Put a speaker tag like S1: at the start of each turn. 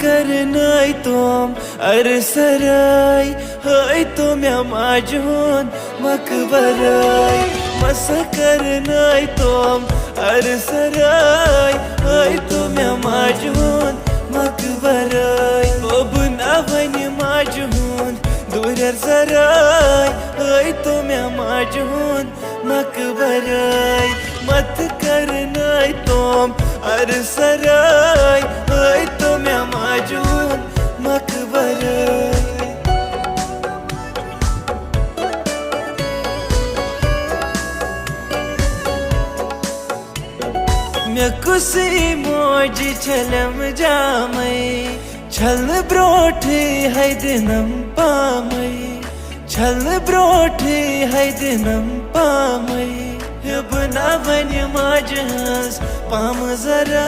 S1: करनाय तोम अरसराय हाय तो म्या माझून मकबराय मस करनाय तोम अरसराय हाय तो म्या माझून मकबराय ओ बुना वन माझून दूर सराय हाय तो म्या माझून मकबराय मत करनाय तोम अरसराय हाय तो म्या माझून मकबराय मे कुसी मौज छलम जामय छल ब्रोठे है दिनम पामय छल ब्रोठे है दिनम पामय बना वन माझ पाम जरा